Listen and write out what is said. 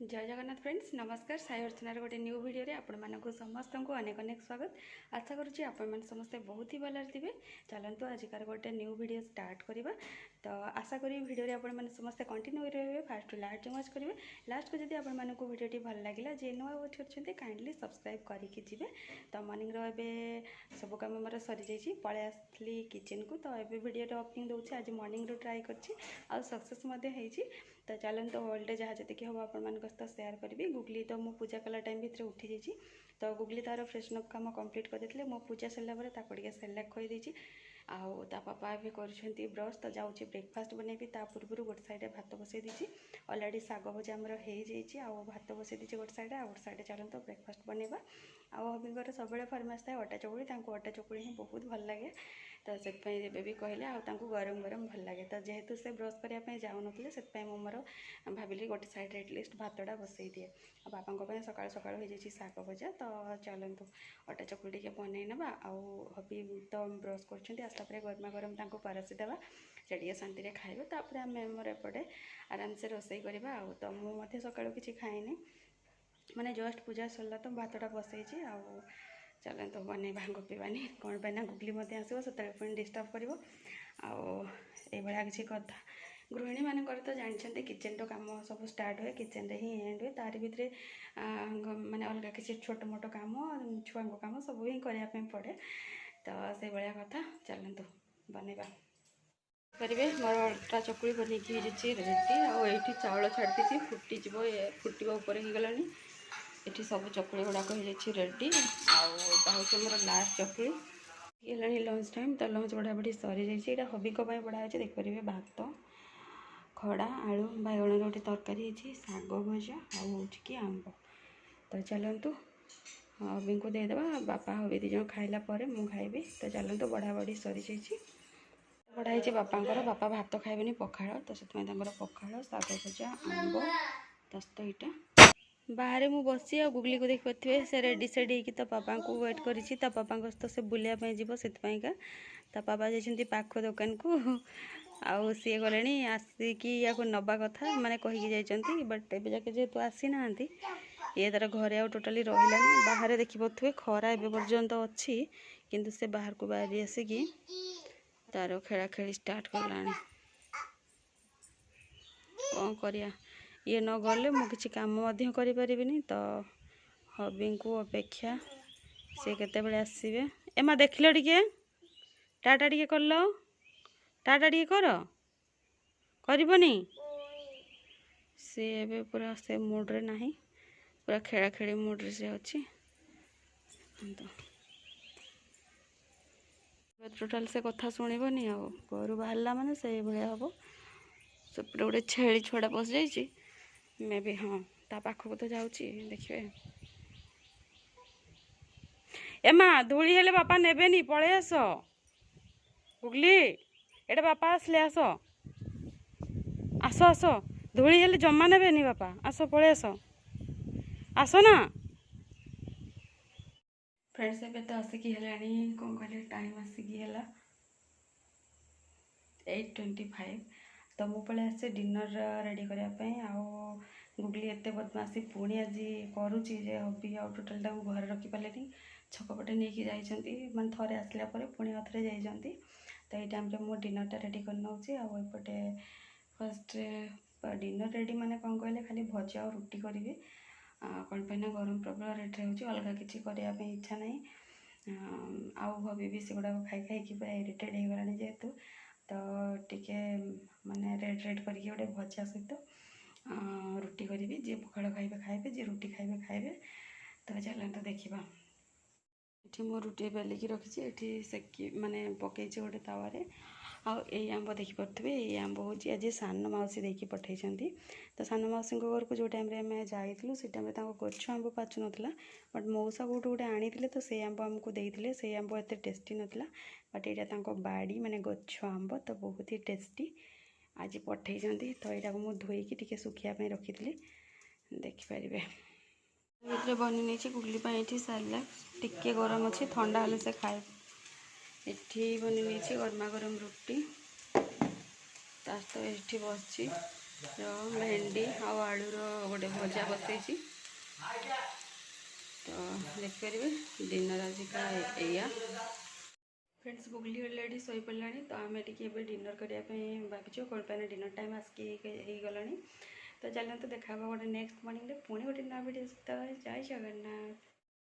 जय जगन्नाथ फ्रेंड्स नमस्कार साई अर्चनार गोटे न्यू वीडियो रे आपण मानक समस्त को अनेक अनेक स्वागत। आशा करुँच आपण समस्ते बहुत ही भल थे। चलतु आजिकार गोटे न्यू वीडियो स्टार्ट करवा। तो आशा करी वीडियो रे आपण माने समस्ते कंटिन्यू रहिबे, फास्ट टू लास्ट वॉच करेंगे। लास्ट को जब आपण मानक वीडियो भल लगे जे नुआ वॉच कर काइंडली सब्सक्राइब करके जी। तो मॉर्निंग रे सब कम मोर सरी जाइए, पलि आसली किचन को। तो ये वीडियो ओपनिंग दूसरी आज मॉर्निंग रू ट्राई कर सक्सेस तो चलते होल डे जहाँ जी हम आप सहित सेयार करी। गुगली तो मो पूजा कला टाइम भितर उठी जाइए। तो गुगली तार फ्रेशनअप काम कंप्लीट करते मो पूजा सरला सेरेलाक खुई आउ ता पापा भी कर ब्रश। तो जाऊँगी ब्रेकफास्ट बनैबी। ता पूर्व गोटे साइड भात बसई दी अलरेडी साग भजा आमर हो भात बसई दी गोटे साइड आ गोटे साइड चलते ब्रेकफास्ट बनैबा। आउ हबींकर सब फरमाइश थाए अटा चकुड़ी, अटा चकुड़ी ही बहुत भल लगे। तो से भी कहले आउ गरम गरम भल लगे। तो जेहेतु से ब्रश करने जाऊन से मोर भाविली गोटे साइड एटलिस्ट भातटा बसई दिए। बापा सकाल सकाल हो जाए शाग भजा। तो चलतु अटा चकुड़ी टे बनई ना। आउ हबी तो ब्रश कर आसला गरमा गरम परसी देवा से शांति खाइबे। तापर आम मोर एपटे आराम से रोसई करवा। तो मुझे सकाळु किसी खाइनी, माने जस्ट पूजा सरला तो भातटा बसई। आउ चलते बनैबा गपीबानी कौन पाइना गुगली मत आसो से डिस्टर्ब कर किसी कथा। गृहिणी मानक तो जानते किचन रो काम सब स्टार्ट हुए किचन रे ही एंड हुए। तार भितर माने अलग किसी छोट मोट काम छुआ काम सब ही करने पड़े। तो से भाया कथा चलतु बनैबा करेंगे। मोर अटा चकुड़ी बनैकी रेडी। आठी चाउल छाड़ी फुटीज फुटवा उपर ही गला। ये सब चकुड़ी गुड़ाक हो रेडी। आउे मोर लास्ट चकुड़ी है लंच टाइम। तो लंच बढ़ा बढ़ी सरी जाइए। हबी बढ़ा है देखिए भात खड़ा आलू बैगण गोटे तरकारी शाग भजा आउ कि आंब। तो चलतु हबी को देदेबा। बापा हबी दीज खाइला मु खाइबी। तो चलतु बढ़ा बढ़ी सरी जाइए। बढ़ाई बापांकर बापा भात खाइबेनि पखाड़। तो से पखाड़ शाग भजा आंब दस्त इटा बाहर मु बसी आ गुगली को देख पारे से रेडी सेड हो। तो पापा को वेट करी। पापा सहित से बुलायापी जीव से पापा जाइए पाख दुकान को। आउ सी गले आसिकी या नवा कथा माने कहीकि जाइए। बट ए जाके जेहेतु आसी ना ये तार घरे आउ टोटाली रहिलानी। बाहर देखी पारे खरा एवं पर्यंत अच्छी किंतु से बाहर को बाहरी आसिकी तार खेला खेली स्टार्ट कला। कौन करिया ये न गले मु किसी काम करें। तो हबी को अपेक्षा सी केते आसवे। एमा देख लो टिके टाटा टिके कर लो टाटा टिके करनी सी ए पूरा से मूड्रे ना पूरा खेला खेली मूड्रे से अच्छी। टोटाल से कथा शुणनी घर बाहर माने से भाया हम। सेपटे गोटे छेली छुआटा पशि जाइए मे भी हाँ ता पाखक तो जाऊँगी देखिए। एमा धूली हेले बापा नेबेनी पळे आस गुगली एटा बापा आसले आस आस आस धूली हेले जमा नेबेनी बापा आस पळे आस ना फ्रेंड्स। ए तो आसिकी हेलानी कौन कहले टाइम आसिकी हेला 8:25। तो मु पळे आसे डिनर रेडी करने। गुगली एत बदमाशी पुणी आज करुच्ची हबी आउ टोटाल घर रखिपारे छकपटे नहीं जाइए मैं थे आसला पुणी थे जाइए। तो ये टाइम मुझे डिनरटा रेडी कर नौची। आउटे फर्स्ट डिनर रेडी माने कौन कहले खाली भजा और रुटी करी। कौन पाइना गरम प्रबल रेट हो अलग किसी करने इच्छा ना। आउ हबी भी सेगुड़ा खाई खाई पूरा इरिटेड हो गला जेहेतु। तो टिके माने रेड रेड करके गोटे भजा सहित रुटी करी। जी पखाड़ खाइबे खाइबे जी रुटी खाइबे खाइबे। तो चलते देखा ये मो रुटी बेलिकी रखी ये सेकी माने पकई गोटे तावे। आई आंब देखिपे ये आंब हूँ आज सान मौसी देकी पठे। तो सान मौसी घर को जो टाइम आम जाइलु से टाइम गच्छ आंब पाचु नाला। बट मौसा कौटू गोटे आनी तो से आंब आमको देते से आंब एत टेस्टी नाला। बट यहाँ बाड़ी माने गच्छ आंब तो बहुत ही टेस्टी आज पठे। तो यहाँ को मुझे धोईकी टी सुखापी रखी देखिपारे। भितर बनी नहीं गुगली ये सारा टिके गरम अच्छी ठंडा हेल्ले से खाए। ये बनी नहीं गरमा गरम रुटी तो ये बस भेंडी आलूर गोटे भजा बसई तो देखिपारे डिनर आज का या फ्रेंड्स गुगली अलरेडी शोई पड़ा तो आम टे डिनर करने भावचु कौन पे डिनर टाइम आसिक गला तो चलते देखा गोटे नेक्स्ट मॉर्निंग पुणी गोटे नया वीडियो जय जगन्नाथ।